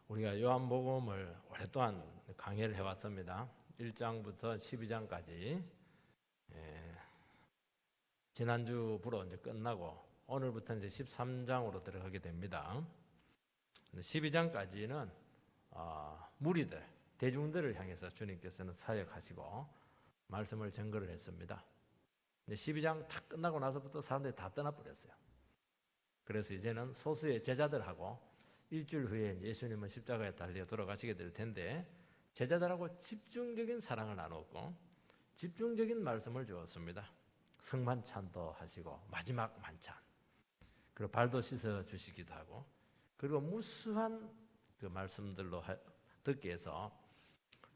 우리가 요한복음을 오랫동안 강의를 해왔습니다. 1장부터 12장까지 지난주부로 이제 끝나고 오늘부터 이제 13장으로 들어가게 됩니다. 12장까지는 무리들, 대중들을 향해서 주님께서는 사역하시고 말씀을 전거를 했습니다. 12장 다 끝나고 나서부터 사람들이 다 떠나버렸어요. 그래서 이제는 소수의 제자들하고 일주일 후에 예수님은 십자가에 달려 돌아가시게 될 텐데 제자들하고 집중적인 사랑을 나눴고 집중적인 말씀을 주었습니다. 성만찬도 하시고 마지막 만찬, 그리고 발도 씻어 주시기도 하고, 그리고 무수한 그 말씀들로 듣게 해서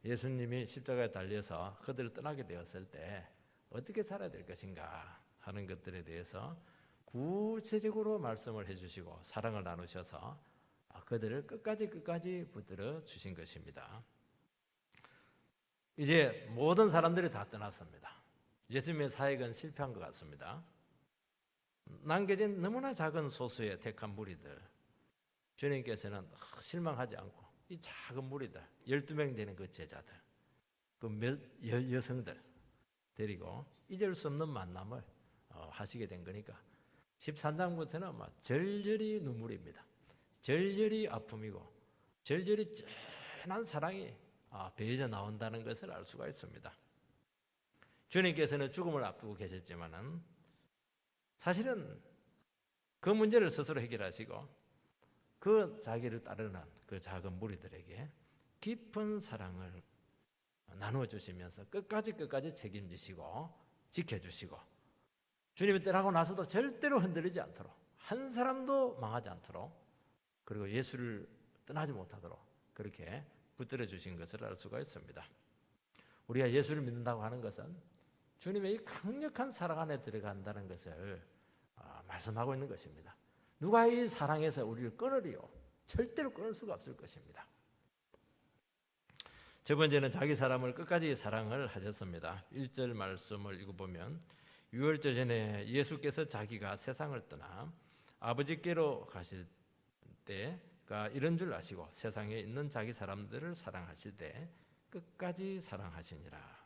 예수님이 십자가에 달려서 그들을 떠나게 되었을 때 어떻게 살아야 될 것인가 하는 것들에 대해서 구체적으로 말씀을 해주시고 사랑을 나누셔서 그들을 끝까지 붙들어 주신 것입니다. 이제 모든 사람들이 다 떠났습니다. 예수님의 사역은 실패한 것 같습니다. 남겨진 너무나 작은 소수의 택한 무리들, 주님께서는 실망하지 않고 이 작은 무리들, 12명 되는 그 제자들, 그 여성들 데리고 잊을 수 없는 만남을 하시게 된 거니까 13장부터는 막 절절히 눈물입니다. 절절히 아픔이고 절절히 진한 사랑이 배어져 나온다는 것을 알 수가 있습니다. 주님께서는 죽음을 앞두고 계셨지만은 사실은 그 문제를 스스로 해결하시고 그 자기를 따르는 그 작은 무리들에게 깊은 사랑을 나누어 주시면서 끝까지 책임지시고 지켜주시고, 주님이 떠나고 나서도 절대로 흔들리지 않도록, 한 사람도 망하지 않도록, 그리고 예수를 떠나지 못하도록 그렇게 붙들어 주신 것을 알 수가 있습니다. 우리가 예수를 믿는다고 하는 것은 주님의 이 강력한 사랑 안에 들어간다는 것을 말씀하고 있는 것입니다. 누가 이 사랑에서 우리를 끊으리요? 절대로 끊을 수가 없을 것입니다. 첫 번째는 자기 사람을 끝까지 사랑을 하셨습니다. 1절 말씀을 읽어보면 유월절 전에 예수께서 자기가 세상을 떠나 아버지께로 가실 때가 이런 줄 아시고 세상에 있는 자기 사람들을 사랑하실 때 끝까지 사랑하시니라.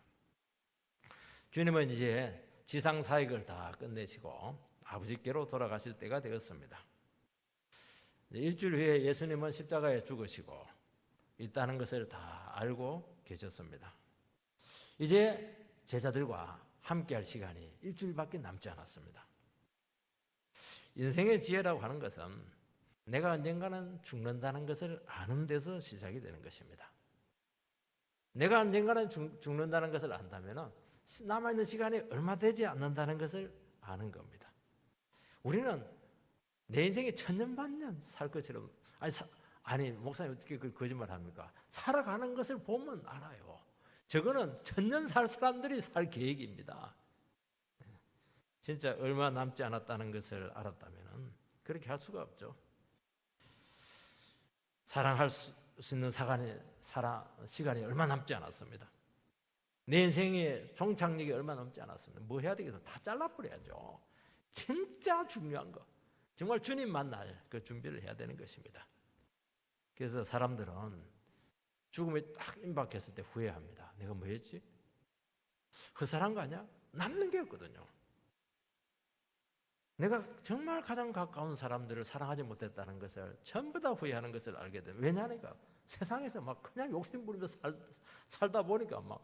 주님은 이제 지상 사역을 다 끝내시고 아버지께로 돌아가실 때가 되었습니다. 일주일 후에 예수님은 십자가에 죽으시고 있다는 것을 다 알고 계셨습니다. 이제 제자들과 함께할 시간이 일주일밖에 남지 않았습니다. 인생의 지혜라고 하는 것은 내가 언젠가는 죽는다는 것을 아는 데서 시작이 되는 것입니다. 내가 언젠가는 죽는다는 것을 안다면 남아있는 시간이 얼마 되지 않는다는 것을 아는 겁니다. 우리는 내 인생이 천년만년 살 것처럼, 아니 목사님 어떻게 그 거짓말 합니까? 살아가는 것을 보면 알아요. 저거는 천년 살 사람들이 살 계획입니다. 진짜 얼마 남지 않았다는 것을 알았다면 그렇게 할 수가 없죠. 사랑할 수 있는 시간이 얼마 남지 않았습니다. 내 인생의 종착역이 얼마 남지 않았습니다. 뭐 해야 되겠어? 다 잘라버려야죠. 진짜 중요한 거, 정말 주님 만날 그 준비를 해야 되는 것입니다. 그래서 사람들은 죽음이 딱 임박했을 때 후회합니다. 내가 뭐 했지? 헛살한 거 아니야? 남는 게 없거든요. 내가 정말 가장 가까운 사람들을 사랑하지 못했다는 것을 전부 다 후회하는 것을 알게 됩니다. 왜냐하니까 세상에서 막 그냥 욕심 부리면서 살다 보니까 막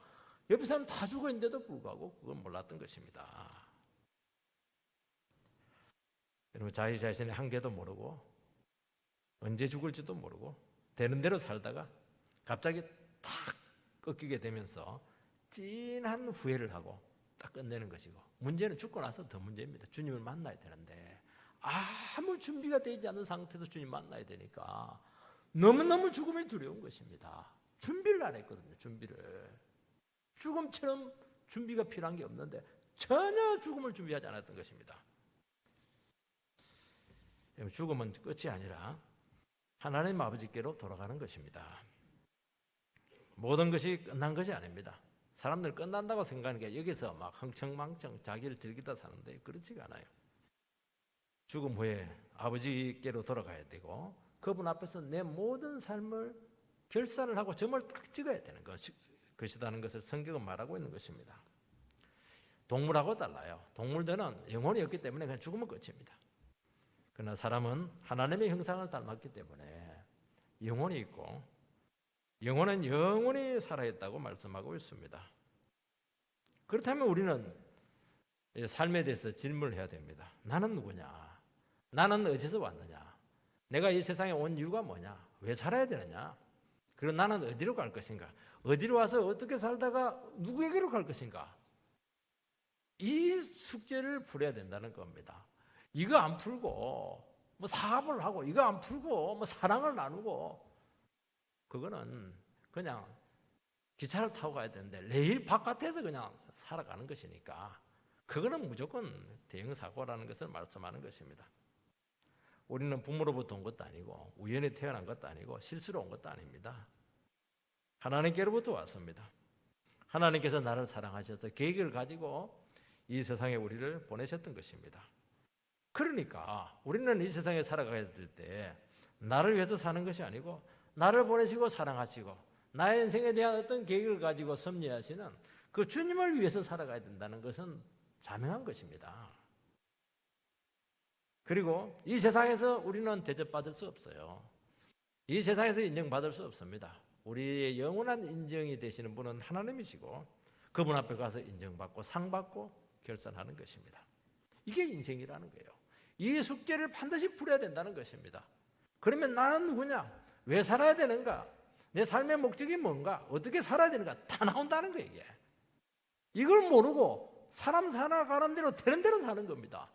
옆에 사람 다 죽어 있는데도 불구하고 그걸 몰랐던 것입니다. 여러분, 자기 자신의 한계도 모르고 언제 죽을지도 모르고 되는 대로 살다가 갑자기 탁 꺾이게 되면서 진한 후회를 하고 딱 끝내는 것이고, 문제는 죽고 나서 더 문제입니다. 주님을 만나야 되는데 아무 준비가 되지 않은 상태에서 주님 만나야 되니까 너무너무 죽음이 두려운 것입니다. 준비를 안 했거든요. 준비를. 죽음처럼 준비가 필요한 게 없는데 전혀 죽음을 준비하지 않았던 것입니다. 죽음은 끝이 아니라 하나님 아버지께로 돌아가는 것입니다. 모든 것이 끝난 것이 아닙니다. 사람들 끝난다고 생각하니까 여기서 막 흥청망청 자기를 즐기다 사는데 그렇지가 않아요. 죽음 후에 아버지께로 돌아가야 되고 그분 앞에서 내 모든 삶을 결산을 하고 점을 딱 찍어야 되는 것이라는 것을 성경은 말하고 있는 것입니다. 동물하고 달라요. 동물들은 영혼이 없기 때문에 그냥 죽으면 끝입니다. 그러나 사람은 하나님의 형상을 닮았기 때문에 영혼이 있고 영혼은 영원히 살아있다고 말씀하고 있습니다. 그렇다면 우리는 삶에 대해서 질문을 해야 됩니다. 나는 누구냐? 나는 어디서 왔느냐? 내가 이 세상에 온 이유가 뭐냐? 왜 살아야 되느냐? 그리고 나는 어디로 갈 것인가? 어디로 와서 어떻게 살다가 누구에게로 갈 것인가? 이 숙제를 풀어야 된다는 겁니다. 이거 안 풀고 뭐 사업을 하고 이거 안 풀고 뭐 사랑을 나누고 그거는 그냥 기차를 타고 가야 되는데 레일 바깥에서 그냥 살아가는 것이니까 그거는 무조건 대형 사고라는 것을 말씀하는 것입니다. 우리는 부모로부터 온 것도 아니고 우연히 태어난 것도 아니고 실수로 온 것도 아닙니다. 하나님께로부터 왔습니다. 하나님께서 나를 사랑하셔서 계획을 가지고 이 세상에 우리를 보내셨던 것입니다. 그러니까 우리는 이 세상에 살아가야 될 때 나를 위해서 사는 것이 아니고 나를 보내시고 사랑하시고 나의 인생에 대한 어떤 계획을 가지고 섭리하시는 그 주님을 위해서 살아가야 된다는 것은 자명한 것입니다. 그리고 이 세상에서 우리는 대접받을 수 없어요. 이 세상에서 인정받을 수 없습니다. 우리의 영원한 인정이 되시는 분은 하나님이시고 그분 앞에 가서 인정받고 상받고 결산하는 것입니다. 이게 인생이라는 거예요. 이 숙제를 반드시 풀어야 된다는 것입니다. 그러면 나는 누구냐? 왜 살아야 되는가? 내 삶의 목적이 뭔가? 어떻게 살아야 되는가? 다 나온다는 거예요. 이게. 이걸 모르고 사람 살아가는 대로 되는 대로 사는 겁니다.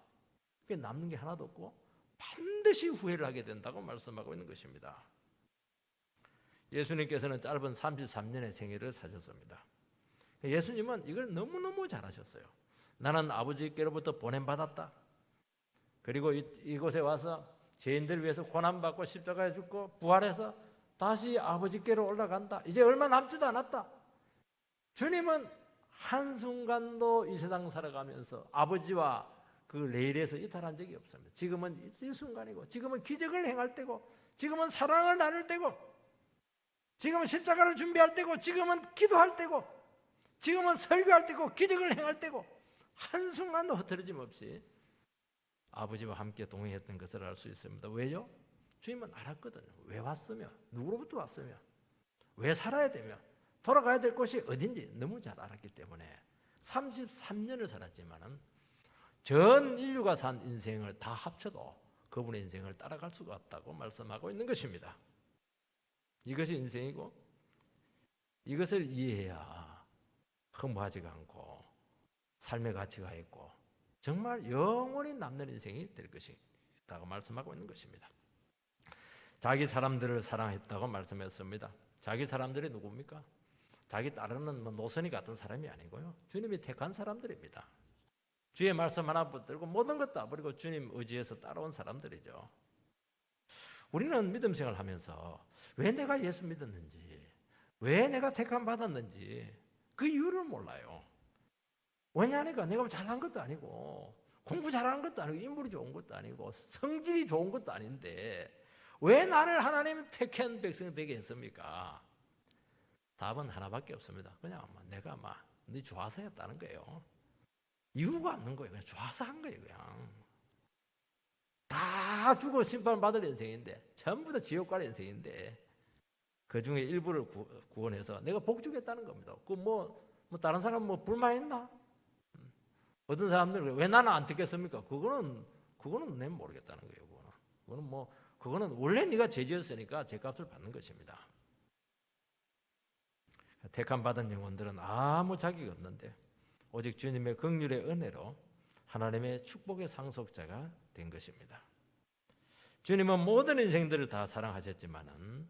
그게 남는 게 하나도 없고 반드시 후회를 하게 된다고 말씀하고 있는 것입니다. 예수님께서는 짧은 33년의 생애를 사셨습니다. 예수님은 이걸 너무너무 잘하셨어요. 나는 아버지께로부터 보냄받았다. 그리고 이곳에 와서 죄인들을 위해서 고난받고 십자가에 죽고 부활해서 다시 아버지께로 올라간다. 이제 얼마 남지도 않았다. 주님은 한순간도 이 세상 살아가면서 아버지와 그 레일에서 이탈한 적이 없습니다. 지금은 이 순간이고 지금은 기적을 행할 때고 지금은 사랑을 나눌 때고 지금은 십자가를 준비할 때고 지금은 기도할 때고 지금은 설교할 때고 기적을 행할 때고 한순간도 흐트러짐 없이 아버지와 함께 동행했던 것을 알 수 있습니다. 왜요? 주님은 알았거든요. 왜 왔으며 누구로부터 왔으며 왜 살아야 되며 돌아가야 될 곳이 어딘지 너무 잘 알았기 때문에 33년을 살았지만은 전 인류가 산 인생을 다 합쳐도 그분의 인생을 따라갈 수가 없다고 말씀하고 있는 것입니다. 이것이 인생이고 이것을 이해해야 허무하지가 않고 삶의 가치가 있고 정말 영원히 남는 인생이 될 것이라고 말씀하고 있는 것입니다. 자기 사람들을 사랑했다고 말씀했습니다. 자기 사람들이 누굽니까? 자기 따르는 노선이 같은 사람이 아니고요. 주님이 택한 사람들입니다. 주의 말씀 하나 붙들고 모든 것 다 버리고 주님 의지해서 따라온 사람들이죠. 우리는 믿음 생활을 하면서 왜 내가 예수 믿었는지, 왜 내가 택함 받았는지 그 이유를 몰라요. 왜냐하니까 내가 잘난 것도 아니고 공부 잘하는 것도 아니고 인물이 좋은 것도 아니고 성질이 좋은 것도 아닌데 왜 나를 하나님 택한 백성 되게 했습니까? 답은 하나밖에 없습니다. 그냥 내가 네 좋아서 했다는 거예요. 이유가 없는 거예요. 그냥 좋아서 한 거예요. 그냥 다 죽어 심판받을 인생인데 전부 다 지옥 갈 인생인데 그 중에 일부를 구원해서 내가 복 주겠다는 겁니다. 뭐 다른 사람 불만 있나? 어떤 사람들은 왜 나는 안 택했습니까? 그거는 내가 모르겠다는 거예요. 그거는 원래 네가 죄지었으니까 죄값을 받는 것입니다. 택함 받은 영혼들은 아무 자격이 없는데 오직 주님의 긍휼의 은혜로 하나님의 축복의 상속자가 된 것입니다. 주님은 모든 인생들을 다 사랑하셨지만은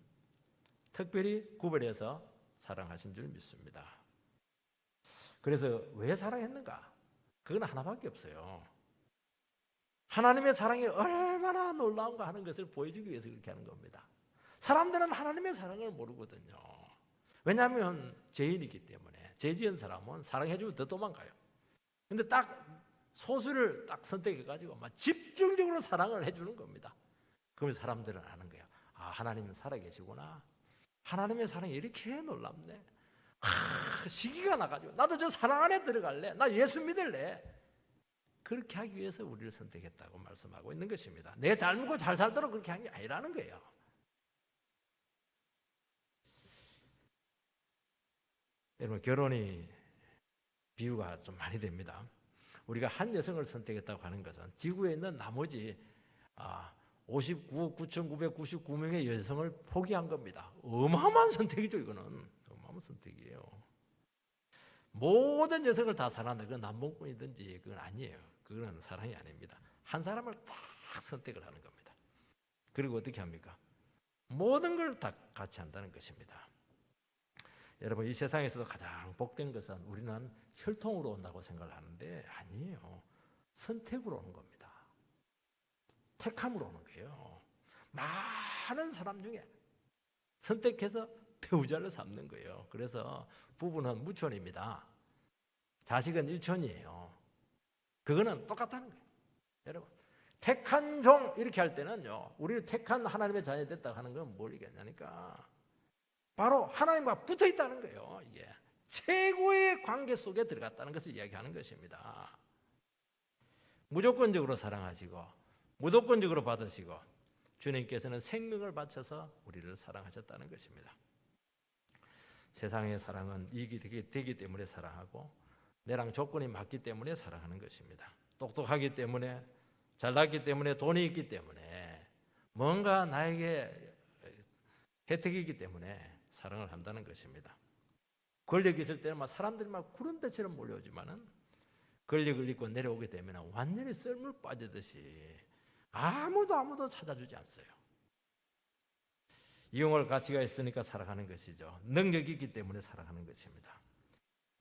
특별히 구별해서 사랑하신 줄 믿습니다. 그래서 왜 사랑했는가? 그건 하나밖에 없어요. 하나님의 사랑이 얼마나 놀라운가 하는 것을 보여주기 위해서 그렇게 하는 겁니다. 사람들은 하나님의 사랑을 모르거든요. 왜냐하면 죄인이기 때문에 죄 지은 사람은 사랑해주면 더 도망가요. 근데 딱 소수를 딱 선택해가지고 집중적으로 사랑을 해주는 겁니다. 그러면 사람들은 아는 거예요. 하나님은 살아계시구나. 하나님의 사랑이 이렇게 놀랍네. 시기가 나가지고 나도 저 사랑 안에 들어갈래. 나 예수 믿을래. 그렇게 하기 위해서 우리를 선택했다고 말씀하고 있는 것입니다. 내가 잘 먹고 잘 살도록 그렇게 한 게 아니라는 거예요. 여러분, 결혼이 비유가 좀 많이 됩니다. 우리가 한 여성을 선택했다고 하는 것은 지구에 있는 나머지 59억 9,999명의 여성을 포기한 겁니다. 어마어마한 선택이죠. 이거는 어마어마한 선택이에요. 모든 여성을 다 사랑한다. 그건 남봉꾼이든지 그건 아니에요. 그건 사랑이 아닙니다. 한 사람을 딱 선택을 하는 겁니다. 그리고 어떻게 합니까? 모든 걸 다 같이 한다는 것입니다. 여러분, 이 세상에서도 가장 복된 것은 우리는 혈통으로 온다고 생각을 하는데 아니에요. 선택으로 오는 겁니다. 택함으로 오는 거예요. 많은 사람 중에 선택해서 배우자를 삼는 거예요. 그래서 부부는 무촌입니다. 자식은 일촌이에요. 그거는 똑같다는 거예요. 여러분, 택한 종 이렇게 할 때는요, 우리를 택한 하나님의 자녀 됐다고 하는 건 뭘 얘기하냐니까 바로 하나님과 붙어 있다는 거예요. 이게 최고의 관계 속에 들어갔다는 것을 이야기하는 것입니다. 무조건적으로 사랑하시고 무조건적으로 받으시고 주님께서는 생명을 바쳐서 우리를 사랑하셨다는 것입니다. 세상의 사랑은 이익이 되기 때문에 사랑하고 내랑 조건이 맞기 때문에 사랑하는 것입니다. 똑똑하기 때문에 잘났기 때문에 돈이 있기 때문에 뭔가 나에게 혜택이기 때문에 사랑을 한다는 것입니다. 권력이 있을 때는 막 사람들이 막 구름대처럼 몰려오지만은 권력을 잃고 내려오게 되면 완전히 썰물 빠지듯이 아무도 찾아주지 않어요. 이용할 가치가 있으니까 살아가는 것이죠. 능력이 있기 때문에 살아가는 것입니다.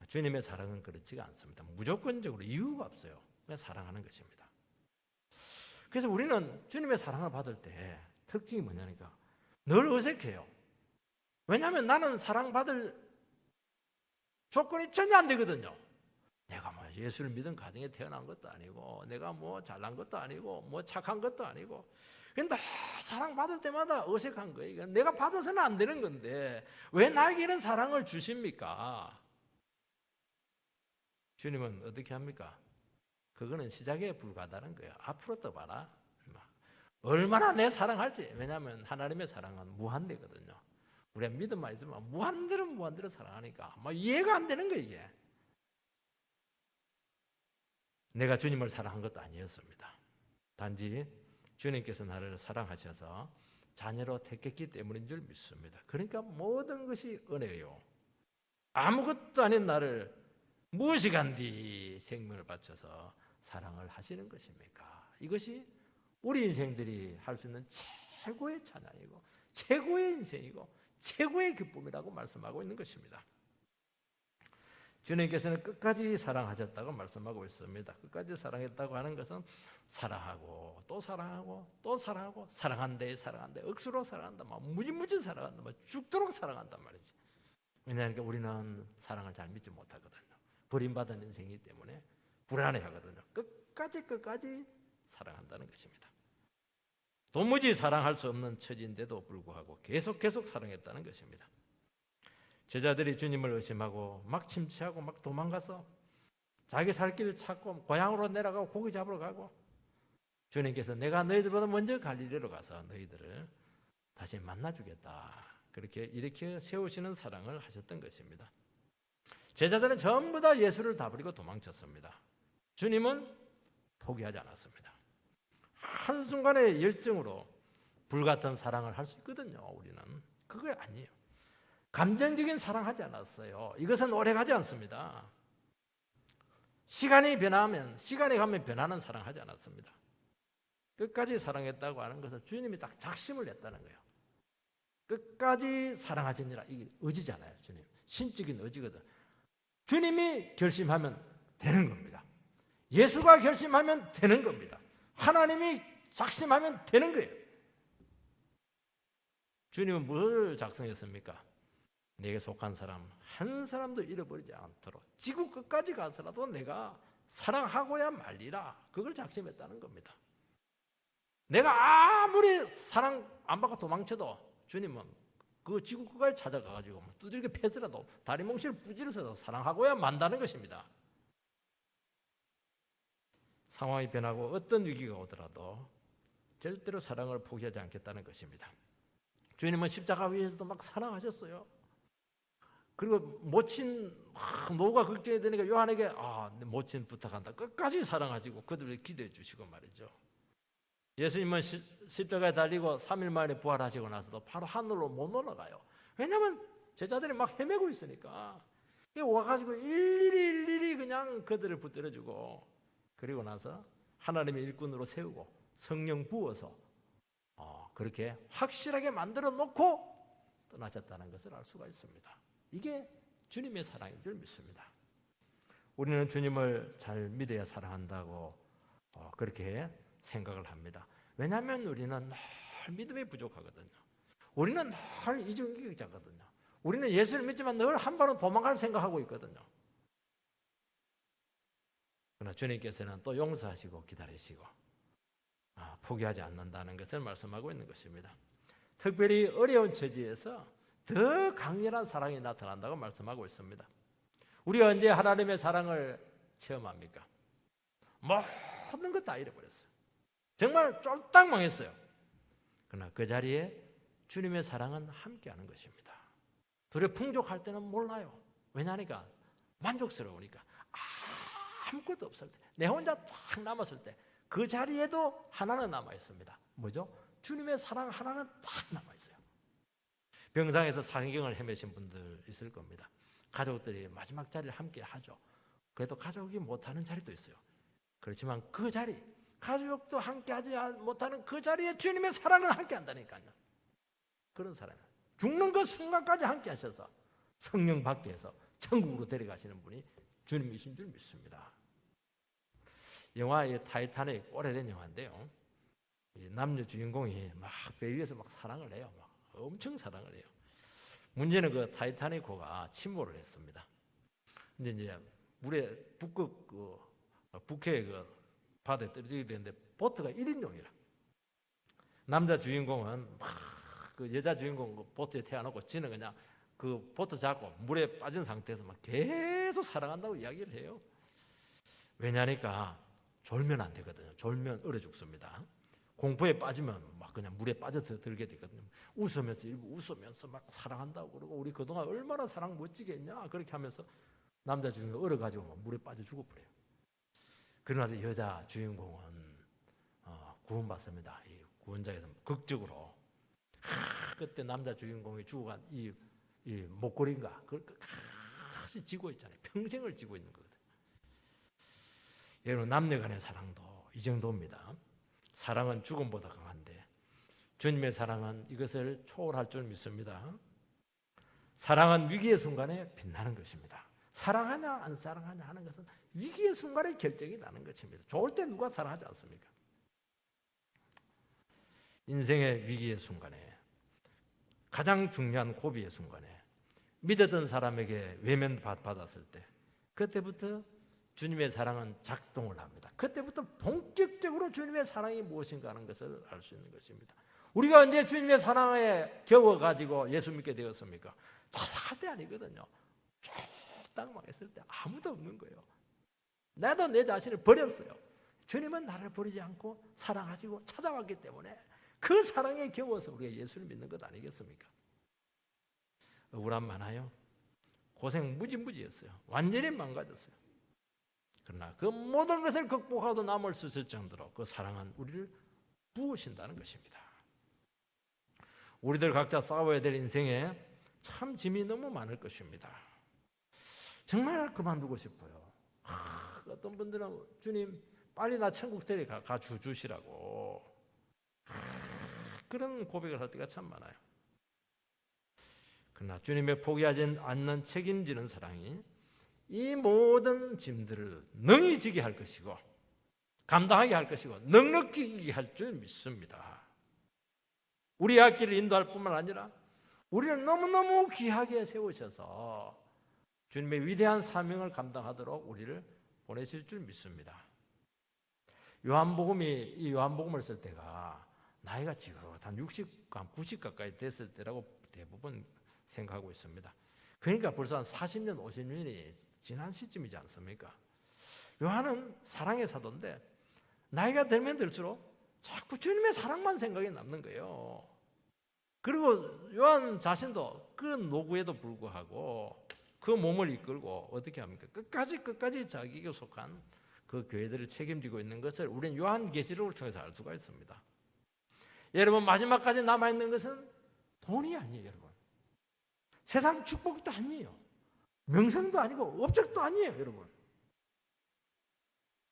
주님의 사랑은 그렇지가 않습니다. 무조건적으로 이유가 없어요. 그냥 사랑하는 것입니다. 그래서 우리는 주님의 사랑을 받을 때 특징이 뭐냐니까 늘 어색해요. 왜냐하면 나는 사랑받을 조건이 전혀 안 되거든요. 내가 뭐 예수를 믿은 가정에 태어난 것도 아니고 내가 뭐 잘난 것도 아니고 뭐 착한 것도 아니고 근데 사랑받을 때마다 어색한 거예요. 내가 받아서는 안 되는 건데 왜 나에게 이런 사랑을 주십니까? 주님은 어떻게 합니까? 그거는 시작에 불과하다는 거예요. 앞으로 또 봐라. 얼마나 내 사랑할지. 왜냐하면 하나님의 사랑은 무한대거든요. 우리가 믿음만 있으면 무한대로 사랑하니까 이해가 안 되는 거예요. 이게 내가 주님을 사랑한 것도 아니었습니다. 단지 주님께서 나를 사랑하셔서 자녀로 택했기 때문인 줄 믿습니다. 그러니까 모든 것이 은혜요. 아무것도 아닌 나를 무엇이간디 생명을 바쳐서 사랑을 하시는 것입니까? 이것이 우리 인생들이 할 수 있는 최고의 찬양이고 최고의 인생이고 최고의 기쁨이라고 말씀하고 있는 것입니다. 주님께서는 끝까지 사랑하셨다고 말씀하고 있습니다. 끝까지 사랑했다고 하는 것은 사랑하고 또 사랑하고 또 사랑하고 사랑한대 억수로 사랑한다 무지무지 사랑한다 죽도록 사랑한단 말이지. 왜냐하면 우리는 사랑을 잘 믿지 못하거든요. 버림받은 인생이기 때문에 불안해하거든요. 끝까지 사랑한다는 것입니다. 도무지 사랑할 수 없는 처지인데도 불구하고 계속 사랑했다는 것입니다. 제자들이 주님을 의심하고 막 침체하고 막 도망가서 자기 살 길을 찾고 고향으로 내려가고 고기 잡으러 가고 주님께서 내가 너희들보다 먼저 갈릴리로 가서 너희들을 다시 만나주겠다. 그렇게 일으켜 세우시는 사랑을 하셨던 것입니다. 제자들은 전부 다 예수를 다 버리고 도망쳤습니다. 주님은 포기하지 않았습니다. 한순간의 열정으로 불같은 사랑을 할 수 있거든요. 우리는 그거 아니에요. 감정적인 사랑하지 않았어요. 이것은 오래가지 않습니다. 시간이 가면 변하는 사랑하지 않았습니다. 끝까지 사랑했다고 하는 것은 주님이 딱 작심을 냈다는 거예요. 끝까지 사랑하시니라. 이게 의지잖아요. 주님 신적인 의지거든. 주님이 결심하면 되는 겁니다. 예수가 결심하면 되는 겁니다. 하나님이 작심하면 되는 거예요. 주님은 뭘 작성했습니까? 내게 속한 사람 한 사람도 잃어버리지 않도록 지구 끝까지 가서라도 내가 사랑하고야 말리라. 그걸 작심했다는 겁니다. 내가 아무리 사랑 안 받고 도망쳐도 주님은 그 지구 끝까지 찾아가가지고 두들겨 패더라도 다리 몽실을 부지러서 사랑하고야 만다는 것입니다. 상황이 변하고 어떤 위기가 오더라도 절대로 사랑을 포기하지 않겠다는 것입니다. 주님은 십자가 위에서도 막 사랑하셨어요. 그리고 모친 노가 걱정이 되니까 요한에게 모친 부탁한다. 끝까지 사랑하시고 그들을 기대해 주시고 말이죠. 예수님은 십자가에 달리고 3일 만에 부활하시고 나서도 바로 하늘로 못 올라가요. 왜냐하면 제자들이 막 헤매고 있으니까 와가지고 일일이 그냥 그들을 붙들어주고 그리고 나서 하나님의 일꾼으로 세우고 성령 부어서 그렇게 확실하게 만들어 놓고 떠나셨다는 것을 알 수가 있습니다. 이게 주님의 사랑인 줄 믿습니다. 우리는 주님을 잘 믿어야 사랑한다고 그렇게 생각을 합니다. 왜냐하면 우리는 늘 믿음이 부족하거든요. 우리는 늘 이중인격자거든요. 우리는 예수를 믿지만 늘 한 발은 도망갈 생각하고 있거든요. 그러나 주님께서는 또 용서하시고 기다리시고 포기하지 않는다는 것을 말씀하고 있는 것입니다. 특별히 어려운 처지에서 더 강렬한 사랑이 나타난다고 말씀하고 있습니다. 우리가 언제 하나님의 사랑을 체험합니까? 모든 것 다 잃어버렸어요. 정말 쫄딱 망했어요. 그러나 그 자리에 주님의 사랑은 함께하는 것입니다. 둘이 풍족할 때는 몰라요. 왜냐하니까 만족스러우니까. 아무것도 없을 때, 내 혼자 딱 남았을 때 그 자리에도 하나는 남아있습니다. 뭐죠? 주님의 사랑 하나는 딱 남아있어요. 병상에서 상경을 헤매신 분들 있을 겁니다. 가족들이 마지막 자리를 함께 하죠. 그래도 가족이 못하는 자리도 있어요. 그렇지만 그 자리, 가족도 함께 하지 못하는 그 자리에 주님의 사랑은 함께 한다니까요. 그런 사랑, 죽는 그 순간까지 함께 하셔서 성령 받게 해서 천국으로 데려가시는 분이 주님이신 줄 믿습니다. 영화 타이타닉 오래된 영화인데요. 이 남녀 주인공이 막 배 위에서 막 사랑을 해요. 막 엄청 사랑을 해요. 문제는 그 타이타닉호가 침몰을 했습니다. 근데 이제 물에 북해 그 바다에 떨어지게 되는데 보트가 1인용이라. 남자 주인공은 막 그 여자 주인공 그 보트에 태워놓고 지는 그냥 그 보트 잡고 물에 빠진 상태에서 막 계속 사랑한다고 이야기를 해요. 왜냐니까 졸면 안 되거든요. 졸면 얼어 죽습니다. 공포에 빠지면 막 그냥 물에 빠져들게 되거든요. 웃으면서 막 사랑한다고 그러고 우리 그동안 얼마나 사랑 멋지게 했냐 그렇게 하면서 남자 주인공 얼어가지고 막 물에 빠져 죽어버려요. 그러고 나서 여자 주인공은 구원받습니다. 이 구원자에서 극적으로 그때 남자 주인공이 죽어간 이 목걸이인가 그걸 끝까지 쥐고 있잖아요. 평생을 쥐고 있는 거거든요. 여러분 남녀 간의 사랑도 이 정도입니다. 사랑은 죽음보다 강한데 주님의 사랑은 이것을 초월할 줄 믿습니다. 사랑은 위기의 순간에 빛나는 것입니다. 사랑하냐 안 사랑하냐 하는 것은 위기의 순간에 결정이 나는 것입니다. 좋을 때 누가 사랑하지 않습니까? 인생의 위기의 순간에 가장 중요한 고비의 순간에 믿었던 사람에게 외면받았을 때 그때부터 주님의 사랑은 작동을 합니다. 그때부터 본격적으로 주님의 사랑이 무엇인가 하는 것을 알 수 있는 것입니다. 우리가 언제 주님의 사랑에 겨워가지고 예수 믿게 되었습니까? 잘할 때 아니거든요. 딱 망했을 때 아무도 없는 거예요. 나도 내 자신을 버렸어요. 주님은 나를 버리지 않고 사랑하시고 찾아왔기 때문에 그 사랑에 겨워서 우리가 예수를 믿는 것 아니겠습니까? 억울함 많아요. 고생 무지무지했어요. 완전히 망가졌어요. 그러나 그 모든 것을 극복하고 남을 수 있을 정도로 그 사랑은 우리를 부으신다는 것입니다. 우리들 각자 싸워야 될 인생에 참 짐이 너무 많을 것입니다. 정말 그만두고 싶어요. 어떤 분들은 주님 빨리 나 천국 데려가 주시라고 그런 고백을 할 때가 참 많아요. 그러나 주님의 포기하지 않는 책임지는 사랑이 이 모든 짐들을 능히 지게 할 것이고 감당하게 할 것이고 넉넉히 이기게 할 줄 믿습니다. 우리의 앞길을 인도할 뿐만 아니라 우리를 너무너무 귀하게 세우셔서 주님의 위대한 사명을 감당하도록 우리를 보내실 줄 믿습니다. 이 요한복음을 쓸 때가 나이가 지긋한 60, 90 가까이 됐을 때라고 대부분 생각하고 있습니다. 그러니까 벌써 한 40년, 50년이 지난 시점이지 않습니까? 요한은 사랑의 사도인데 나이가 들면 들수록 자꾸 주님의 사랑만 생각이 남는 거예요. 그리고 요한 자신도 그 노구에도 불구하고 그 몸을 이끌고 어떻게 합니까? 끝까지 자기가 속한 그 교회들을 책임지고 있는 것을 우리는 요한계시록을 통해서 알 수가 있습니다. 여러분, 마지막까지 남아있는 것은 돈이 아니에요. 여러분, 세상 축복도 아니에요. 명성도 아니고 업적도 아니에요. 여러분,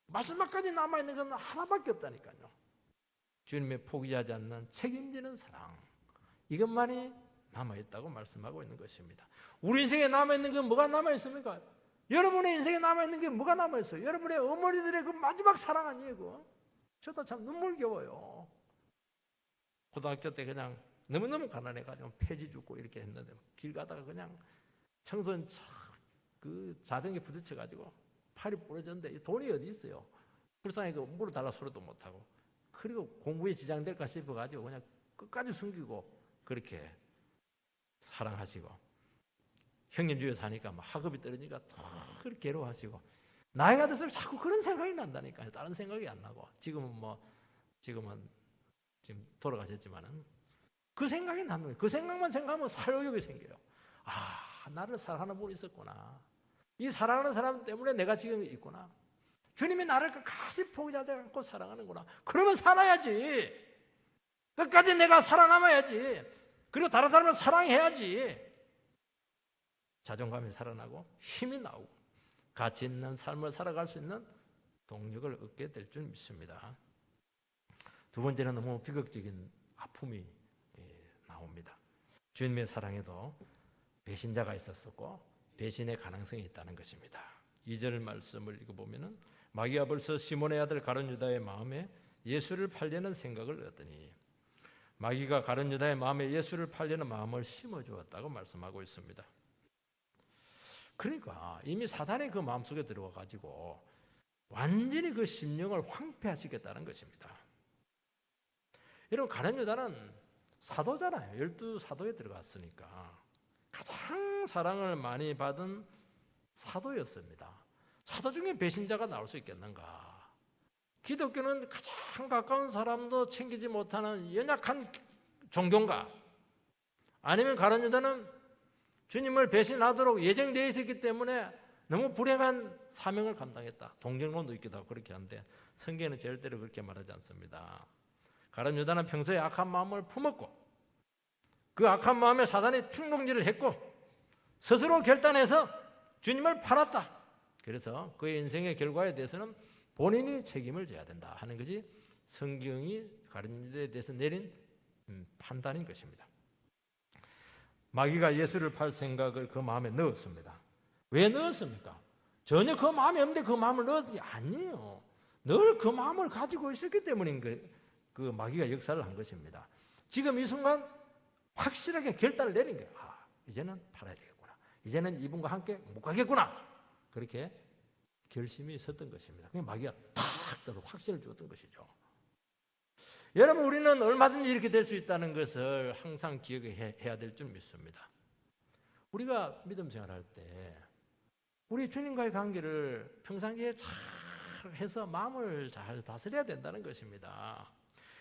마지막까지 남아있는 건 하나밖에 없다니까요. 주님의 포기하지 않는 책임지는 사랑, 이것만이 남아있다고 말씀하고 있는 것입니다. 우리 인생에 남아있는 건 뭐가 남아있습니까? 여러분의 인생에 남아있는 게 뭐가 남아있어요? 여러분의 어머니들의 그 마지막 사랑 아니에요? 그거? 저도 참 눈물겨워요. 고등학교 때 그냥 너무너무 가난해가지고 폐지 줍고 이렇게 했는데 길 가다가 그냥 청소년 그 자전거에 부딪혀가지고 팔이 부러졌는데 돈이 어디 있어요? 불쌍히 그 물을 달라 소리도 못하고, 그리고 공부에 지장될까 싶어가지고 그냥 끝까지 숨기고 그렇게 사랑하시고, 형님 집에 사니까 막 학업이 떨어지니까 더 그렇게 괴로워하시고, 나이가 들수록 자꾸 그런 생각이 난다니까요. 다른 생각이 안 나고. 지금은 돌아가셨지만은 그 생각이 나는 거예요. 그 생각만 생각하면 살욕이 생겨요. 아, 나를 사랑하는 분이 있었구나. 이 사랑하는 사람 때문에 내가 지금 있구나. 주님이 나를 끝까지 포기하지 않고 사랑하는구나. 그러면 살아야지. 끝까지 내가 살아남아야지. 그리고 다른 사람을 사랑해야지. 자존감이 살아나고 힘이 나오고 가치 있는 삶을 살아갈 수 있는 동력을 얻게 될 줄 믿습니다. 두 번째는 너무 비극적인 아픔이 나옵니다. 주님의 사랑에도 배신자가 있었었고 배신의 가능성이 있다는 것입니다. 2절 말씀을 읽어보면 마귀가 벌써 시몬의 아들 가룟 유다의 마음에 예수를 팔려는 생각을 얻더니, 마귀가 가룟 유다의 마음에 예수를 팔려는 마음을 심어주었다고 말씀하고 있습니다. 그러니까 이미 사단이 그 마음속에 들어와가지고 완전히 그 심령을 황폐하시겠다는 것입니다. 여러분, 가룟 유다는 사도잖아요. 12사도에 들어갔으니까 가장 사랑을 많이 받은 사도였습니다. 사도 중에 배신자가 나올 수 있겠는가? 기독교는 가장 가까운 사람도 챙기지 못하는 연약한 종교인가? 아니면 가룟 유다는 주님을 배신하도록 예정되어 있었기 때문에 너무 불행한 사명을 감당했다. 동정론도 있기도 하고 그렇게 하는데 성경에는 절대로 그렇게 말하지 않습니다. 가룟 유다는 평소에 악한 마음을 품었고 그 악한 마음에 사단이 충동질을 했고 스스로 결단해서 주님을 팔았다. 그래서 그의 인생의 결과에 대해서는 본인이 책임을 져야 된다 하는 것이 성경이 가룟 유다에 대해서 내린 판단인 것입니다. 마귀가 예수를 팔 생각을 그 마음에 넣었습니다. 왜 넣었습니까? 전혀 그 마음이 없는데 그 마음을 넣었지 아니에요. 늘 그 마음을 가지고 있었기 때문인 그 마귀가 역사를 한 것입니다. 지금 이 순간 확실하게 결단을 내린 거예요. 아, 이제는 팔아야 되겠구나. 이제는 이분과 함께 못 가겠구나. 그렇게 결심이 있었던 것입니다. 그냥 마귀가 탁 떠서 확신을 주었던 것이죠. 여러분, 우리는 얼마든지 이렇게 될 수 있다는 것을 항상 기억해야 될 줄 믿습니다. 우리가 믿음 생활할 때 우리 주님과의 관계를 평상시에 잘 해서 마음을 잘 다스려야 된다는 것입니다.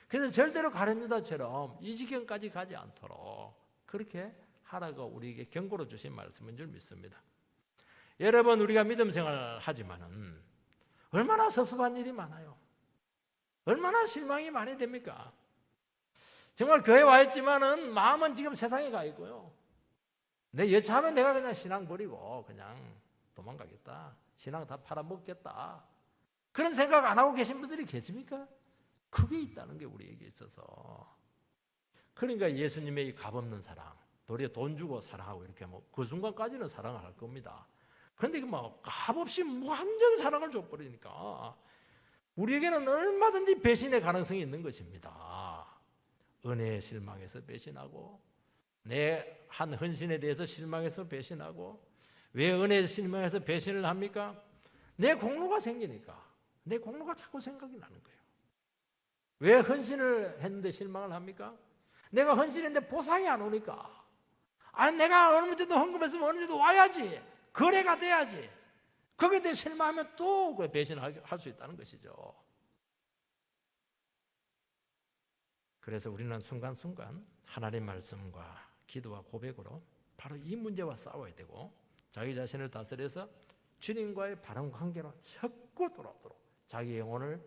그래서 절대로 가룟 유다처럼 이 지경까지 가지 않도록 그렇게 하라고 우리에게 경고로 주신 말씀인 줄 믿습니다. 여러분, 우리가 믿음 생활을 하지만은 얼마나 섭섭한 일이 많아요. 얼마나 실망이 많이 됩니까? 정말 교회 와 있지만은 마음은 지금 세상에 가 있고요. 내 여차하면 내가 그냥 신앙 버리고 그냥 도망가겠다. 신앙 다 팔아먹겠다. 그런 생각 안 하고 계신 분들이 계십니까? 그게 있다는 게 우리에게 있어서. 그러니까 예수님의 이 값없는 사랑, 도리어 돈 주고 사랑하고 이렇게 그 순간까지는 사랑을 할 겁니다. 그런데 이게 값없이 무한정 사랑을 줘버리니까 우리에게는 얼마든지 배신의 가능성이 있는 것입니다. 은혜에 실망해서 배신하고, 내 한 헌신에 대해서 실망해서 배신하고. 왜 은혜에 실망해서 배신을 합니까? 내 공로가 생기니까. 내 공로가 자꾸 생각이 나는 거예요. 왜 헌신을 했는데 실망을 합니까? 내가 헌신했는데 보상이 안 오니까. 아니 내가 어느 정도 헌금했으면 어느 정도 와야지. 거래가 돼야지. 거기에 대해 실망하면 또 배신할 수 있다는 것이죠. 그래서 우리는 순간순간 하나님 말씀과 기도와 고백으로 바로 이 문제와 싸워야 되고 자기 자신을 다스려서 주님과의 바른 관계로 자꾸 돌아오도록 자기 영혼을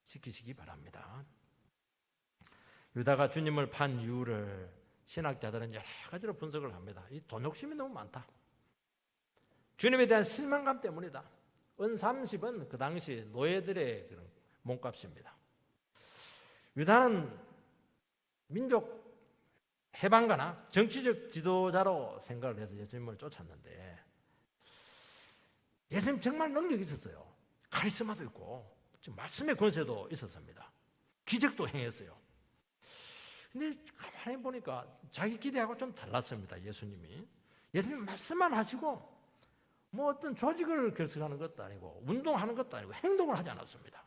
지키시기 바랍니다. 유다가 주님을 판 이유를 신학자들은 여러 가지로 분석을 합니다. 이 돈 욕심이 너무 많다. 주님에 대한 실망감 때문이다. 은 30은 그 당시 노예들의 그런 몸값입니다. 유다는 민족 해방가나 정치적 지도자로 생각을 해서 예수님을 쫓았는데 예수님 정말 능력이 있었어요. 카리스마도 있고 지금 말씀의 권세도 있었습니다. 기적도 행했어요. 근데 가만히 보니까 자기 기대하고 좀 달랐습니다. 예수님이 말씀만 하시고 뭐 어떤 조직을 결성하는 것도 아니고 운동하는 것도 아니고 행동을 하지 않았습니다.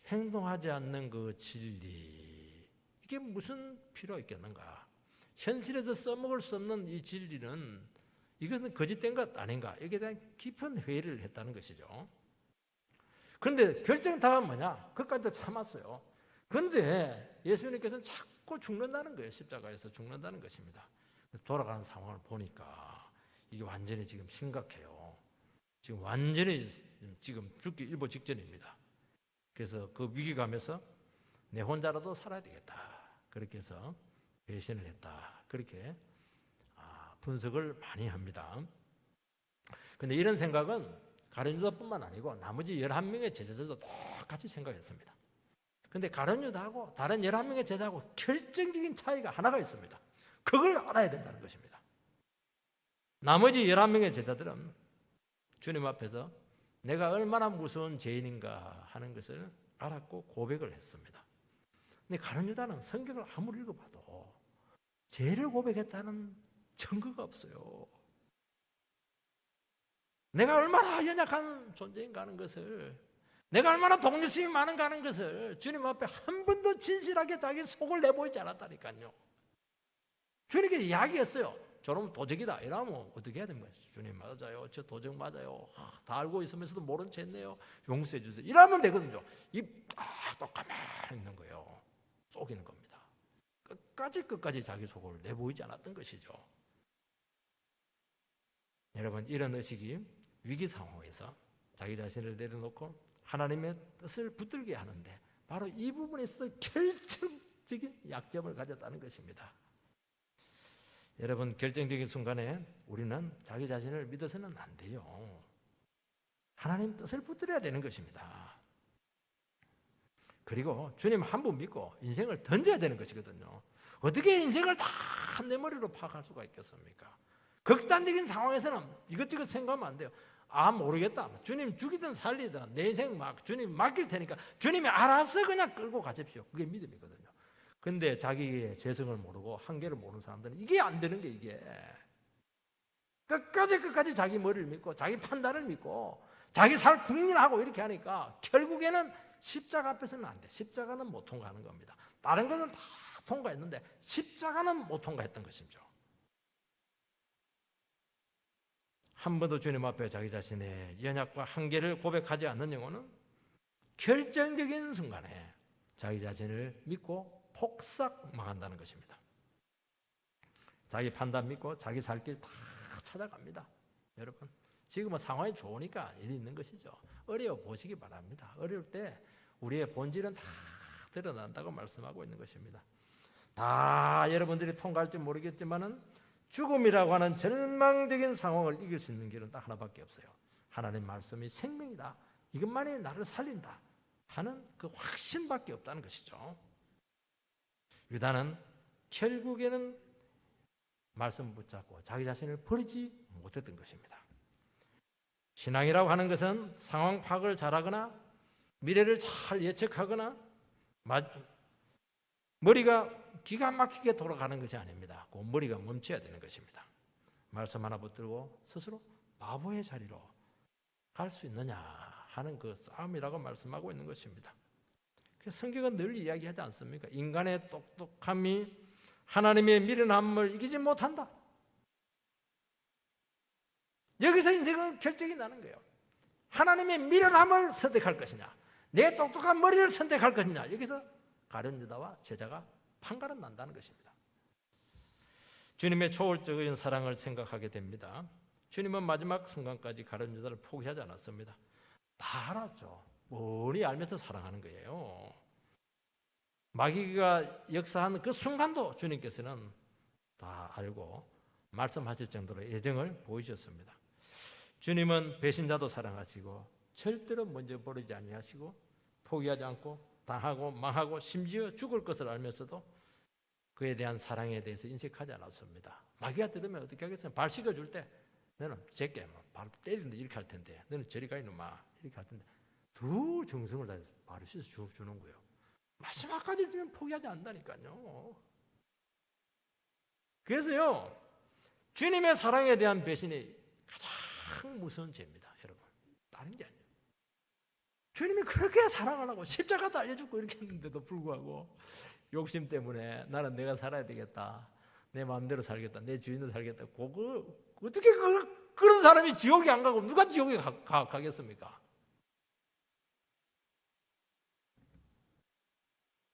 행동하지 않는 그 진리, 이게 무슨 필요가 있겠는가? 현실에서 써먹을 수 없는 이 진리는 이것은 거짓된 것 아닌가? 여기에 대한 깊은 회의를 했다는 것이죠. 그런데 결정타가 뭐냐? 그것까지도 참았어요. 그런데 예수님께서는 자꾸 죽는다는 거예요. 십자가에서 죽는다는 것입니다. 돌아가는 상황을 보니까 이게 완전히 지금 심각해요. 지금 완전히 지금 죽기 일보 직전입니다. 그래서 그 위기감에서 내 혼자라도 살아야 되겠다. 그렇게 해서 배신을 했다. 그렇게 분석을 많이 합니다. 그런데 이런 생각은 가룟 유다뿐만 아니고 나머지 11명의 제자들도 똑같이 생각했습니다. 그런데 가룟 유다하고 다른 11명의 제자하고 결정적인 차이가 하나가 있습니다. 그걸 알아야 된다는 것입니다. 나머지 11명의 제자들은 주님 앞에서 내가 얼마나 무서운 죄인인가 하는 것을 알았고 고백을 했습니다. 근데 가룟 유다는 성경을 아무리 읽어봐도 죄를 고백했다는 증거가 없어요. 내가 얼마나 연약한 존재인가 하는 것을, 내가 얼마나 독립심이 많은가 하는 것을 주님 앞에 한 번도 진실하게 자기 속을 내보이지 않았다니까요. 주님께 이야기했어요. 저놈 도적이다. 이러면 어떻게 해야 됩니까? 주님 맞아요. 저 도적 맞아요. 다 알고 있으면서도 모른 채 했네요. 용서해 주세요. 이러면 되거든요. 또 가만히 있는 거예요. 속이는 겁니다. 끝까지 자기 속을 내보이지 않았던 것이죠. 여러분, 이런 의식이 위기 상황에서 자기 자신을 내려놓고 하나님의 뜻을 붙들게 하는데 바로 이 부분에 있어서 결정적인 약점을 가졌다는 것입니다. 여러분, 결정적인 순간에 우리는 자기 자신을 믿어서는 안 돼요. 하나님 뜻을 붙들어야 되는 것입니다. 그리고 주님 한 분 믿고 인생을 던져야 되는 것이거든요. 어떻게 인생을 다 내 머리로 파악할 수가 있겠습니까? 극단적인 상황에서는 이것저것 생각하면 안 돼요. 모르겠다. 주님 죽이든 살리든 내 인생 주님 맡길 테니까 주님이 알아서 그냥 끌고 가십시오. 그게 믿음이거든요. 근데 자기의 죄성을 모르고 한계를 모르는 사람들은 이게 안 되는 게 이게. 끝까지 자기 머리를 믿고 자기 판단을 믿고 자기 살 국리하고 이렇게 하니까 결국에는 십자가 앞에서는 안 돼. 십자가는 못 통과하는 겁니다. 다른 것은 다 통과했는데 십자가는 못 통과했던 것이죠. 한 번도 주님 앞에 자기 자신의 연약과 한계를 고백하지 않는 영혼은 결정적인 순간에 자기 자신을 믿고 폭삭 망한다는 것입니다. 자기 판단 믿고 자기 살 길 다 찾아갑니다. 여러분, 지금은 상황이 좋으니까 일이 있는 것이죠. 어려워 보시기 바랍니다. 어려울 때 우리의 본질은 다 드러난다고 말씀하고 있는 것입니다. 다 여러분들이 통과할지 모르겠지만은 죽음이라고 하는 절망적인 상황을 이길 수 있는 길은 딱 하나밖에 없어요. 하나님 말씀이 생명이다. 이것만이 나를 살린다 하는 그 확신밖에 없다는 것이죠. 유다는 결국에는 말씀 붙잡고 자기 자신을 버리지 못했던 것입니다. 신앙이라고 하는 것은 상황 파악을 잘하거나 미래를 잘 예측하거나 머리가 기가 막히게 돌아가는 것이 아닙니다. 그 머리가 멈춰야 되는 것입니다. 말씀 하나 붙들고 스스로 바보의 자리로 갈 수 있느냐 하는 그 싸움이라고 말씀하고 있는 것입니다. 성경은 늘 이야기하지 않습니까? 인간의 똑똑함이 하나님의 미련함을 이기지 못한다. 여기서 인생은 결정이 나는 거예요. 하나님의 미련함을 선택할 것이냐, 내 똑똑한 머리를 선택할 것이냐, 여기서 가룟 유다와 제자가 판가름 난다는 것입니다. 주님의 초월적인 사랑을 생각하게 됩니다. 주님은 마지막 순간까지 가룟 유다를 포기하지 않았습니다. 다 알았죠. 뻔히 알면서 사랑하는 거예요. 마귀가 역사한 그 순간도 주님께서는 다 알고 말씀하실 정도로 애정을 보이셨습니다. 주님은 배신자도 사랑하시고 절대로 먼저 버리지 아니하시고 포기하지 않고 당하고 망하고 심지어 죽을 것을 알면서도 그에 대한 사랑에 대해서 인색하지 않았습니다. 마귀가 들으면 어떻게 하겠어요? 발 씻겨줄 때 너는 제게 바로 때리는데 이렇게 할 텐데 너는 저리 가 이놈아 이렇게 할 텐데 두 정성을 다해서 바로 씻어 주는 거예요. 마지막까지 주면 포기하지 않는다니까요. 그래서요, 주님의 사랑에 대한 배신이 가장 무서운 죄입니다, 여러분. 다른 게 아니에요. 주님이 그렇게 사랑을 하고 십자가도 알려주고 이렇게 했는데도 불구하고 욕심 때문에 나는 내가 살아야 되겠다, 내 마음대로 살겠다, 내 주인으로 살겠다. 어떻게 그런 사람이 지옥에 안 가고 누가 지옥에 가겠습니까?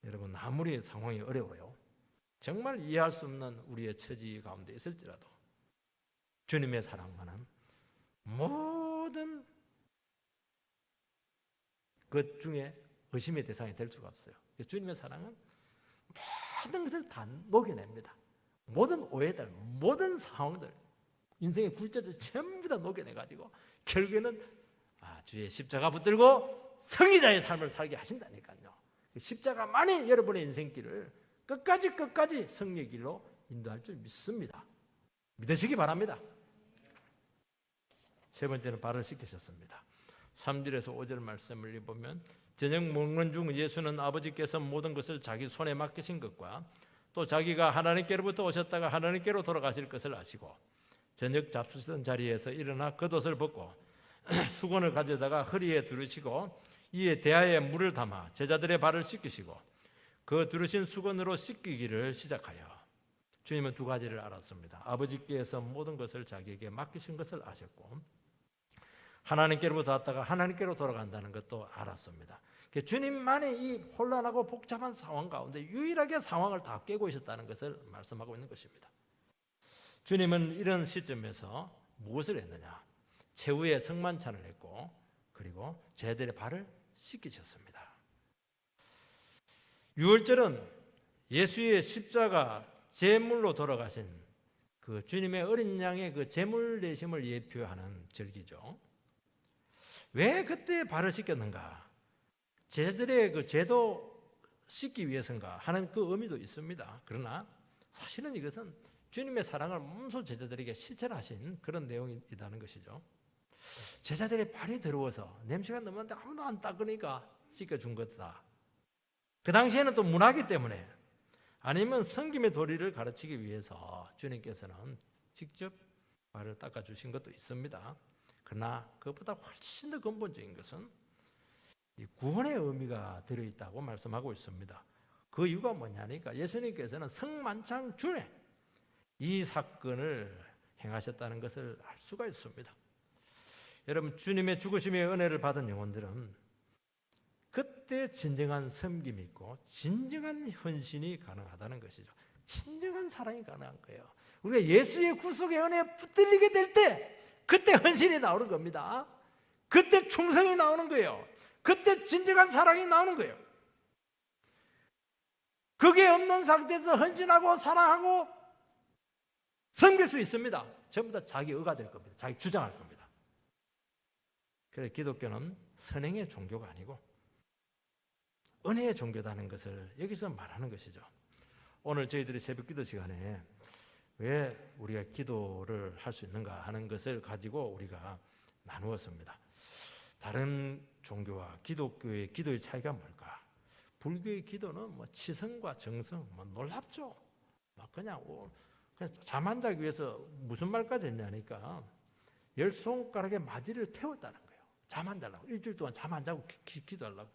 여러분, 아무리 상황이 어려워요, 정말 이해할 수 없는 우리의 처지 가운데 있을지라도 주님의 사랑만은 모든 것 중에 의심의 대상이 될 수가 없어요. 주님의 사랑은 모든 것을 다 녹여냅니다. 모든 오해들, 모든 상황들, 인생의 굴절을 전부 다 녹여내가지고 결국에는 주의 십자가 붙들고 성의자의 삶을 살게 하신다니까요. 십자가만이 여러분의 인생길을 끝까지 승리의 길로 인도할 줄 믿습니다. 믿으시기 바랍니다. 세 번째는 발을 씻기셨습니다. 3절에서 5절 말씀을 보면 저녁 먹는 중 예수는 아버지께서 모든 것을 자기 손에 맡기신 것과 또 자기가 하나님께로부터 오셨다가 하나님께로 돌아가실 것을 아시고 저녁 잡수던 자리에서 일어나 겉옷을 벗고 수건을 가져다가 허리에 두르시고 이에 대야에 물을 담아 제자들의 발을 씻기시고 그 두르신 수건으로 씻기기를 시작하여 주님은 두 가지를 알았습니다. 아버지께서 모든 것을 자기에게 맡기신 것을 아셨고 하나님께로부터 왔다가 하나님께로 돌아간다는 것도 알았습니다. 주님만이 이 혼란하고 복잡한 상황 가운데 유일하게 상황을 다 깨고 있었다는 것을 말씀하고 있는 것입니다. 주님은 이런 시점에서 무엇을 했느냐? 최후의 성만찬을 했고 그리고 제자들의 발을 씻기셨습니다. 유월절은 예수의 십자가 제물로 돌아가신 그 주님의 어린 양의 그 제물 대심을 예표하는 절기죠. 왜 그때 발을 씻겼는가? 제자들의 그 죄도 씻기 위해서인가 하는 그 의미도 있습니다. 그러나 사실은 이것은 주님의 사랑을 몸소 제자들에게 실천하신 그런 내용이라는 것이죠. 제자들의 발이 더러워서 냄새가 너무한데 아무도 안 닦으니까 씻겨준 것이다. 그 당시에는 또 문화기 때문에 아니면 성김의 도리를 가르치기 위해서 주님께서는 직접 발을 닦아주신 것도 있습니다. 그러나 그것보다 훨씬 더 근본적인 것은 이 구원의 의미가 들어있다고 말씀하고 있습니다. 그 이유가 뭐냐니까 예수님께서는 성만찬 중에 이 사건을 행하셨다는 것을 알 수가 있습니다. 여러분, 주님의 죽으심의 은혜를 받은 영혼들은 그때 진정한 섬김이 있고 진정한 헌신이 가능하다는 것이죠. 진정한 사랑이 가능한 거예요. 우리가 예수의 구속의 은혜에 붙들리게 될 때 그때 헌신이 나오는 겁니다. 그때 충성이 나오는 거예요. 그때 진정한 사랑이 나오는 거예요. 그게 없는 상태에서 헌신하고 사랑하고 섬길 수 있습니다. 전부 다 자기 의가 될 겁니다. 자기 주장할 겁니다. 그래서 기독교는 선행의 종교가 아니고 은혜의 종교다는 것을 여기서 말하는 것이죠. 오늘 저희들이 새벽 기도 시간에 왜 우리가 기도를 할 수 있는가 하는 것을 가지고 우리가 나누었습니다. 다른 종교와 기독교의 기도의 차이가 뭘까? 불교의 기도는 뭐 치성과 정성, 뭐 놀랍죠. 막 그냥 잠 안 자기 위해서 무슨 말까지 했냐니까 10손가락에 마디를 태웠다는 거예요. 잠 안 자려고 일주일 동안 잠 안 자고 기도하려고.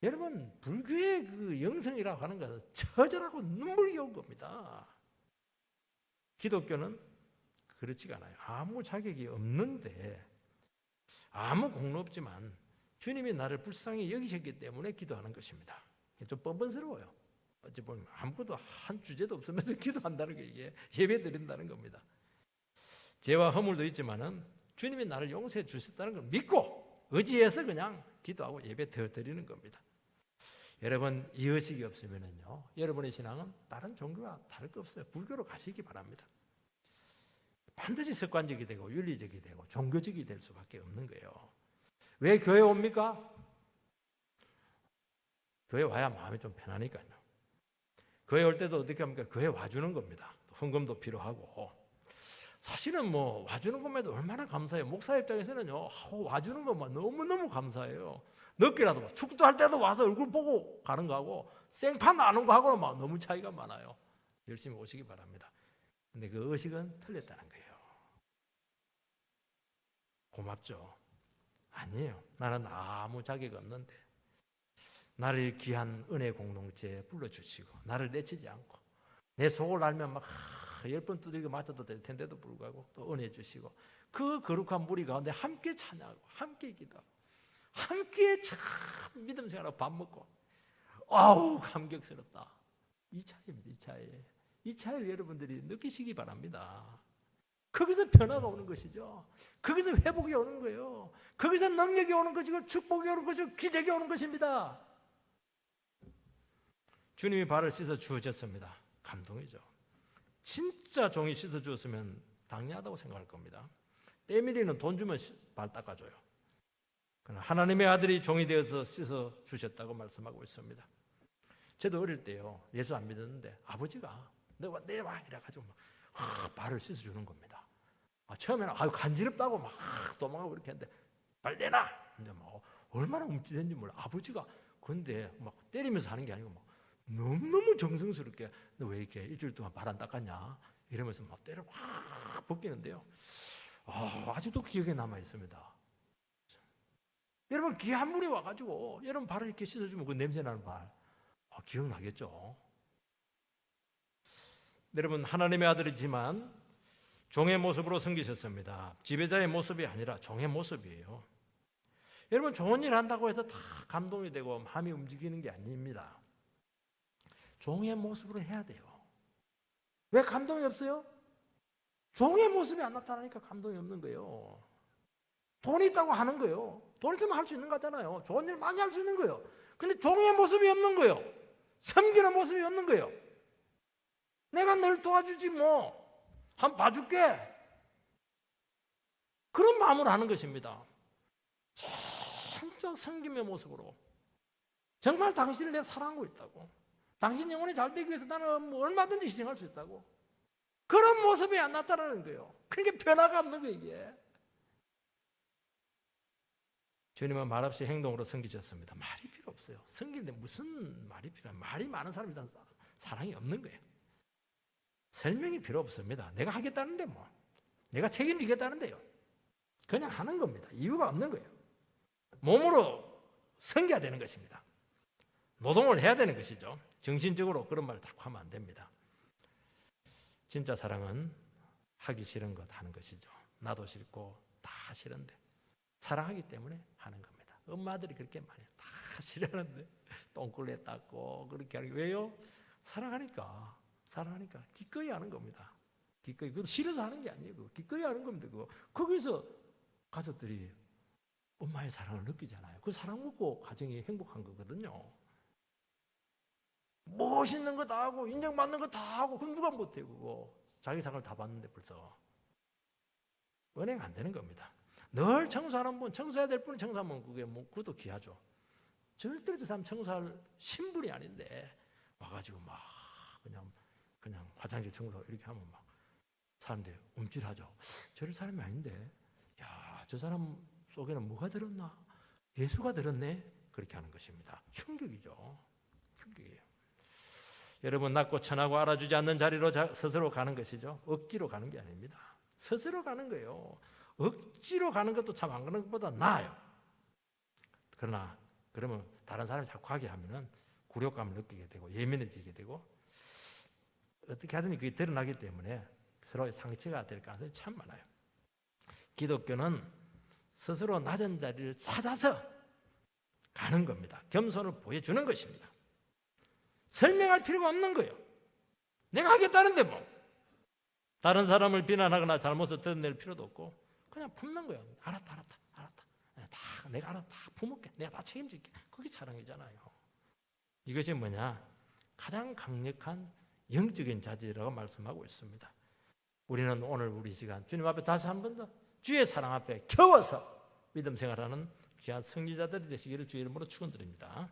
여러분, 불교의 그 영성이라고 하는 것은 처절하고 눈물겨운 겁니다. 기독교는 그렇지가 않아요. 아무 자격이 없는데, 아무 공로 없지만 주님이 나를 불쌍히 여기셨기 때문에 기도하는 것입니다. 좀 뻔뻔스러워요. 어찌 보면 아무것도 한 주제도 없으면서 기도한다는 게 이게 예배 드린다는 겁니다. 죄와 허물도 있지만은 주님이 나를 용서해 주셨다는 걸 믿고 의지해서 그냥 기도하고 예배 드리는 겁니다. 여러분, 이 의식이 없으면요, 여러분의 신앙은 다른 종교와 다를 거 없어요. 불교로 가시기 바랍니다. 반드시 습관적이 되고 윤리적이 되고 종교적이 될 수밖에 없는 거예요. 왜 교회 옵니까? 교회 와야 마음이 좀 편하니까요. 교회 올 때도 어떻게 합니까? 교회 와주는 겁니다. 헌금도 필요하고. 사실은 뭐 와주는 것만도 얼마나 감사해요. 목사 입장에서는요, 와주는 것만 너무너무 감사해요. 늦게라도 축도 할 때도 와서 얼굴 보고 가는 거하고 생판 나는 거하고는 막 너무 차이가 많아요. 열심히 오시기 바랍니다. 근데 그 의식은 틀렸다는 거예요. 고맙죠? 아니에요. 나는 아무 자격 없는데 나를 귀한 은혜 공동체에 불러주시고 나를 내치지 않고 내 속을 알면 막 10번 두들겨 맞아도 될 텐데도 불구하고 또 은혜 주시고 그 거룩한 무리 가운데 함께 찬양하고 함께 기도하고 함께 참 믿음 생활하고 밥 먹고 아우 감격스럽다. 이 차이입니다. 이 차이. 이 차이를 여러분들이 느끼시기 바랍니다. 거기서 변화가 오는 것이죠. 거기서 회복이 오는 거예요. 거기서 능력이 오는 것이고 축복이 오는 것이고 기적이 오는 것입니다. 주님이 발을 씻어 주셨습니다. 감동이죠. 진짜 종이 씻어 주었으면 당연하다고 생각할 겁니다. 때밀이는 돈 주면 발 닦아줘요. 그러나 하나님의 아들이 종이 되어서 씻어 주셨다고 말씀하고 있습니다. 저도 어릴 때요, 예수 안 믿었는데 아버지가 내려와 이래가지고 막 발을 씻어주는 겁니다. 처음에는 간지럽다고 막 도망가고 이렇게 했는데 빨리 내놔. 근데 막 얼마나 움찔했는지 몰라. 아버지가 근데 막 때리면서 하는 게 아니고 막 너무너무 정성스럽게 너 왜 이렇게 일주일 동안 발 안 닦았냐 이러면서 막 때려 확 벗기는데요. 아직도 기억에 남아 있습니다. 여러분 귀한 분이 와가지고 여러분 발을 이렇게 씻어주면 그 냄새 나는 발 기억나겠죠? 여러분 하나님의 아들이지만 종의 모습으로 섬기셨습니다. 지배자의 모습이 아니라 종의 모습이에요. 여러분 좋은 일 한다고 해서 다 감동이 되고 마음이 움직이는 게 아닙니다. 종의 모습으로 해야 돼요. 왜 감동이 없어요? 종의 모습이 안 나타나니까 감동이 없는 거예요. 돈이 있다고 하는 거예요. 돈 있으면 할 수 있는 거잖아요. 좋은 일 많이 할 수 있는 거예요. 근데 종의 모습이 없는 거예요. 섬기는 모습이 없는 거예요. 내가 널 도와주지 뭐. 한번 봐줄게. 그런 마음으로 하는 것입니다. 진짜 섬김의 모습으로. 정말 당신을 내가 사랑하고 있다고. 당신 영혼이 잘 되기 위해서 나는 뭐 얼마든지 희생할 수 있다고. 그런 모습이 안 나타나는 거예요. 그러니까 변화가 없는 거예요, 이게. 주님은 말없이 행동으로 섬기셨습니다. 말이 필요 없어요. 섬기는데 무슨 말이 필요해요? 말이 많은 사람이 사랑이 없는 거예요. 설명이 필요 없습니다. 내가 하겠다는데 뭐. 내가 책임지겠다는데요. 그냥 하는 겁니다. 이유가 없는 거예요. 몸으로 섬겨야 되는 것입니다. 노동을 해야 되는 것이죠. 정신적으로 그런 말을 자꾸 하면 안 됩니다. 진짜 사랑은 하기 싫은 것 하는 것이죠. 나도 싫고 다 싫은데 사랑하기 때문에 하는 겁니다. 엄마들이 그렇게 많이 다 싫어하는데 똥꿀에 닦고 그렇게 하는 게 왜요? 사랑하니까 기꺼이 하는 겁니다. 기꺼이. 그것도 싫어서 하는 게 아니에요. 기꺼이 하는 겁니다. 거기서 가족들이 엄마의 사랑을 느끼잖아요. 그 사랑 먹고 가정이 행복한 거거든요. 멋있는 거 다 하고 인정받는 거 다 하고 그럼 누가 못해 그거. 자기 상을 다 받는데 벌써. 은행 안 되는 겁니다. 늘 청소하는 분, 청소해야 될 분은 청소하면 그것도 귀하죠. 절대로 저 사람 청소할 신분이 아닌데 와가지고 막 그냥 화장실 청소 이렇게 하면 막 사람들이 움찔하죠. 저럴 사람이 아닌데, 야, 저 사람 속에는 뭐가 들었나? 예수가 들었네? 그렇게 하는 것입니다. 충격이죠. 충격이에요. 여러분 낮고 천하고 알아주지 않는 자리로 스스로 가는 것이죠. 억지로 가는 게 아닙니다. 스스로 가는 거예요. 억지로 가는 것도 참 안 가는 것보다 나아요. 그러면 다른 사람이 자꾸 하게 하면은 굴욕감을 느끼게 되고 예민해지게 되고 어떻게 하든지 그게 드러나기 때문에 서로의 상처가 될 가능성이 참 많아요. 기독교는 스스로 낮은 자리를 찾아서 가는 겁니다. 겸손을 보여주는 것입니다. 설명할 필요가 없는 거예요. 내가 하겠다는데 뭐. 다른 사람을 비난하거나 잘못을 드러낼 필요도 없고 그냥 품는 거예요. 알았다. 다 내가 알아서 다 품을게. 내가 다 책임질게. 그게 사랑이잖아요. 이것이 뭐냐? 가장 강력한 영적인 자질이라고 말씀하고 있습니다. 우리는 오늘 우리 시간 주님 앞에 다시 한 번 더 주의 사랑 앞에 겨워서 믿음 생활하는 귀한 승리자들이 되시기를 주의 이름으로 축원드립니다.